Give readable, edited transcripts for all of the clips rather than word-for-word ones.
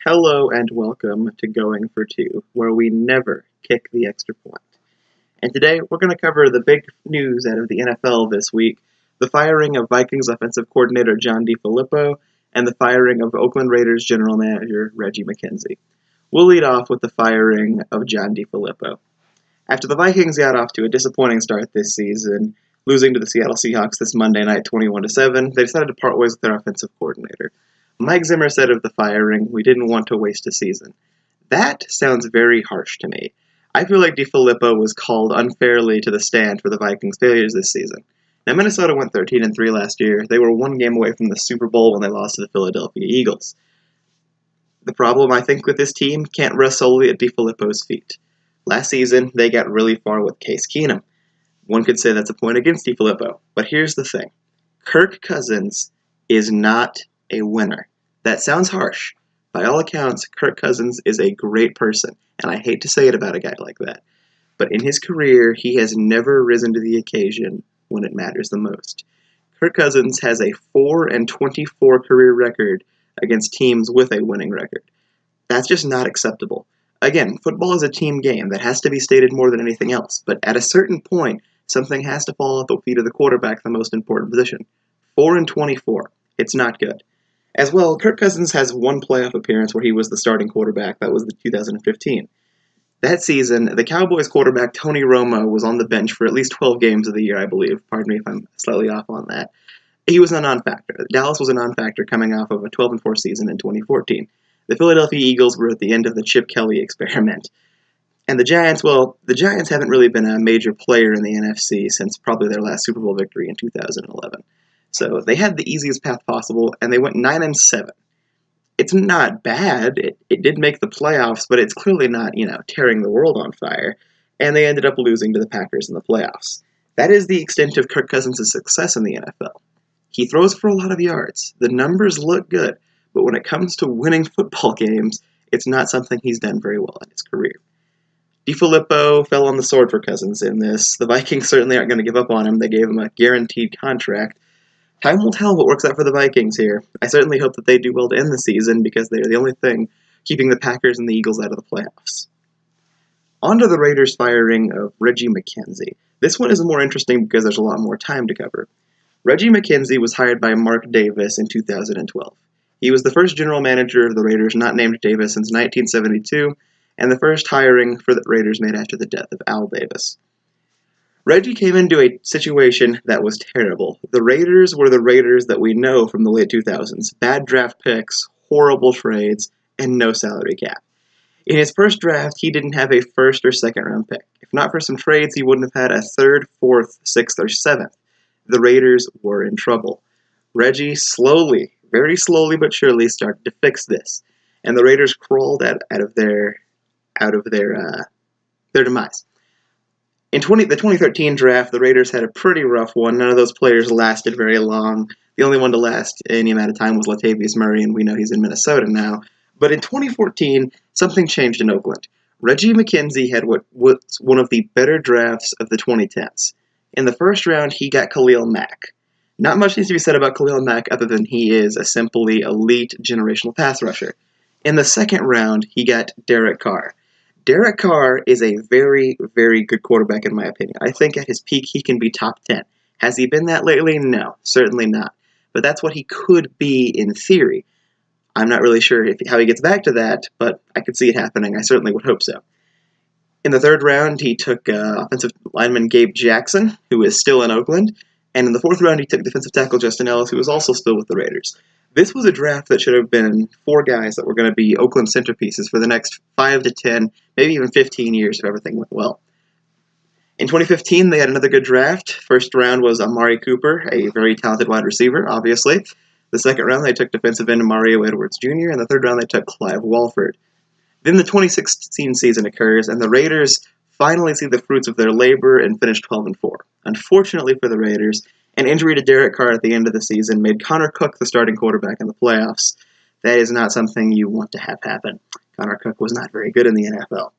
Hello and welcome to Going for Two, where we never kick the extra point. And today we're going to cover the big news out of the NFL this week, the firing of Vikings offensive coordinator John Defilippo, and the firing of Oakland Raiders general manager Reggie McKenzie. We'll lead off with the firing of John Defilippo. After the Vikings got off to a disappointing start this season, losing to the Seattle Seahawks this Monday night 21-7, they decided to part ways with their offensive coordinator. Mike Zimmer said of the firing, "We didn't want to waste a season." That sounds very harsh to me. I feel like Defilippo was called unfairly to the stand for the Vikings' failures this season. Now, Minnesota went 13-3 last year. They were one game away from the Super Bowl when they lost to the Philadelphia Eagles. The problem, I think, with this team can't rest solely at Defilippo's feet. Last season, they got really far with Case Keenum. One could say that's a point against Defilippo, but here's the thing. Kirk Cousins is not a winner. That sounds harsh. By all accounts, Kirk Cousins is a great person, and I hate to say it about a guy like that. But in his career, he has never risen to the occasion when it matters the most. Kirk Cousins has a 4-24 career record against teams with a winning record. That's just not acceptable. Again, football is a team game. That has to be stated more than anything else. But at a certain point, something has to fall at the feet of the quarterback, the most important position. 4-24. It's not good. As well, Kirk Cousins has one playoff appearance where he was the starting quarterback. That was the 2015. That season, the Cowboys quarterback Tony Romo was on the bench for at least 12 games of the year, I believe. Pardon me if I'm slightly off on that. He was a non-factor. Dallas was a non-factor coming off of a 12-4 season in 2014. The Philadelphia Eagles were at the end of the Chip Kelly experiment. And the Giants, well, the Giants haven't really been a major player in the NFC since probably their last Super Bowl victory in 2011. So they had the easiest path possible, and they went 9-7. It's not bad. It did make the playoffs, but it's clearly not, tearing the world on fire. And they ended up losing to the Packers in the playoffs. That is the extent of Kirk Cousins' success in the NFL. He throws for a lot of yards. The numbers look good, but when it comes to winning football games, it's not something he's done very well in his career. Defilippo fell on the sword for Cousins in this. The Vikings certainly aren't going to give up on him. They gave him a guaranteed contract. Time will tell what works out for the Vikings here. I certainly hope that they do well to end the season because they're the only thing keeping the Packers and the Eagles out of the playoffs. On to the Raiders' firing of Reggie McKenzie. This one is more interesting because there's a lot more time to cover. Reggie McKenzie was hired by Mark Davis in 2012. He was the first general manager of the Raiders not named Davis since 1972, and the first hiring for the Raiders made after the death of Al Davis. Reggie came into a situation that was terrible. The Raiders were the Raiders that we know from the late 2000s. Bad draft picks, horrible trades, and no salary cap. In his first draft, he didn't have a first or second round pick. If not for some trades, he wouldn't have had a third, fourth, sixth, or seventh. The Raiders were in trouble. Reggie slowly, very slowly but surely, started to fix this, and the Raiders crawled out of their demise. In the 2013 draft, the Raiders had a pretty rough one. None of those players lasted very long. The only one to last any amount of time was Latavius Murray, and we know he's in Minnesota now. But in 2014, something changed in Oakland. Reggie McKenzie had what was one of the better drafts of the 2010s. In the first round, he got Khalil Mack. Not much needs to be said about Khalil Mack other than he is a simply elite generational pass rusher. In the second round, he got Derek Carr. Derek Carr is a very, very good quarterback in my opinion. I think at his peak he can be top 10. Has he been that lately? No, certainly not. But that's what he could be in theory. I'm not really sure how he gets back to that, but I could see it happening. I certainly would hope so. In the third round, he took offensive lineman Gabe Jackson, who is still in Oakland. And in the fourth round, he took defensive tackle Justin Ellis, who is also still with the Raiders. This was a draft that should have been 4 guys that were going to be Oakland centerpieces for the next 5 to 10, maybe even 15 years if everything went well. In 2015, they had another good draft. First round was Amari Cooper, a very talented wide receiver, obviously. The second round, they took defensive end Mario Edwards Jr., and the third round, they took Clive Walford. Then the 2016 season occurs, and the Raiders finally see the fruits of their labor and finish 12-4. Unfortunately for the Raiders, an injury to Derek Carr at the end of the season made Connor Cook the starting quarterback in the playoffs. That is not something you want to have happen. Connor Cook was not very good in the NFL.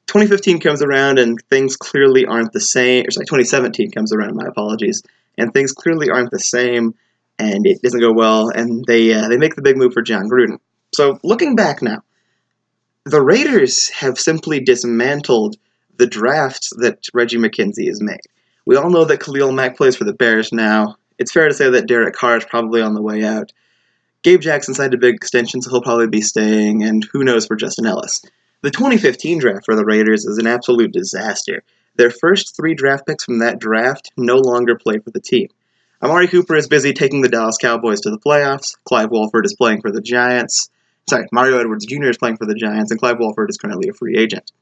2015 comes around and things clearly aren't the same. 2017 comes around, my apologies. And things clearly aren't the same, and it doesn't go well, and they make the big move for John Gruden. So, looking back now, the Raiders have simply dismantled the drafts that Reggie McKenzie has made. We all know that Khalil Mack plays for the Bears now. It's fair to say that Derek Carr is probably on the way out. Gabe Jackson signed a big extension, so he'll probably be staying, and who knows for Justin Ellis. The 2015 draft for the Raiders is an absolute disaster. Their first 3 draft picks from that draft no longer play for the team. Amari Cooper is busy taking the Dallas Cowboys to the playoffs. Clive Walford is playing for the Giants. Mario Edwards Jr. is playing for the Giants, and Clive Walford is currently a free agent.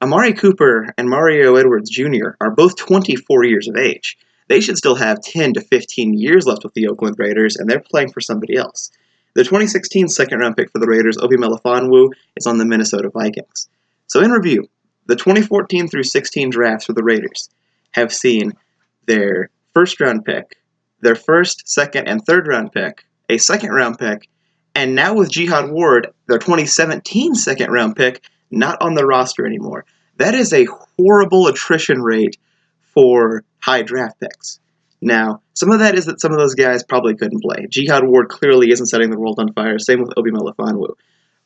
Amari Cooper and Mario Edwards Jr. are both 24 years of age. They should still have 10 to 15 years left with the Oakland Raiders, and they're playing for somebody else. The 2016 second-round pick for the Raiders, Obi Melifonwu, is on the Minnesota Vikings. So in review, the 2014 through 16 drafts for the Raiders have seen their first-round pick, their first, second, and third-round pick, a second-round pick, and now with Jihad Ward, their 2017 second-round pick, not on the roster anymore. That is a horrible attrition rate for high draft picks. Now, some of that is that some of those guys probably couldn't play. Jihad Ward clearly isn't setting the world on fire, same with Obi Melifonwu.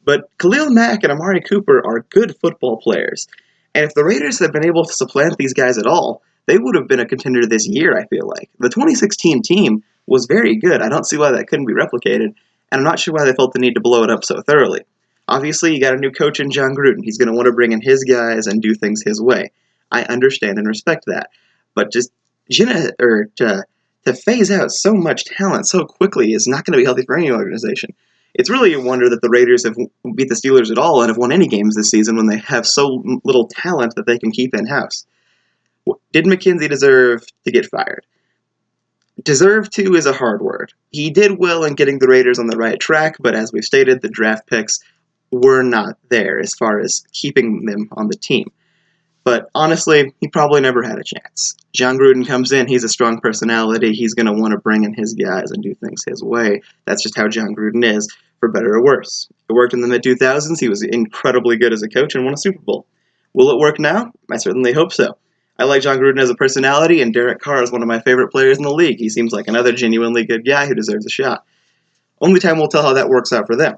But Khalil Mack and Amari Cooper are good football players, and if the Raiders had been able to supplant these guys at all, they would have been a contender this year, I feel like. The 2016 team was very good. I don't see why that couldn't be replicated, and I'm not sure why they felt the need to blow it up so thoroughly. Obviously, you got a new coach in John Gruden. He's going to want to bring in his guys and do things his way. I understand and respect that. But just to phase out so much talent so quickly is not going to be healthy for any organization. It's really a wonder that the Raiders have beat the Steelers at all and have won any games this season when they have so little talent that they can keep in-house. Did McKenzie deserve to get fired? Deserve to is a hard word. He did well in getting the Raiders on the right track, but as we've stated, the draft picks were not there as far as keeping them on the team. But honestly, he probably never had a chance. John Gruden comes in, he's a strong personality, he's going to want to bring in his guys and do things his way. That's just how John Gruden is, for better or worse. It worked in the mid-2000s, he was incredibly good as a coach and won a Super Bowl. Will it work now? I certainly hope so. I like John Gruden as a personality, and Derek Carr is one of my favorite players in the league. He seems like another genuinely good guy who deserves a shot. Only time will tell how that works out for them.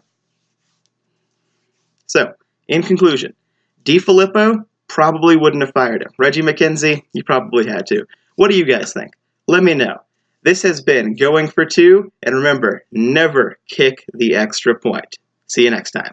So, in conclusion, Defilippo probably wouldn't have fired him. Reggie McKenzie, you probably had to. What do you guys think? Let me know. This has been Going for Two, and remember, never kick the extra point. See you next time.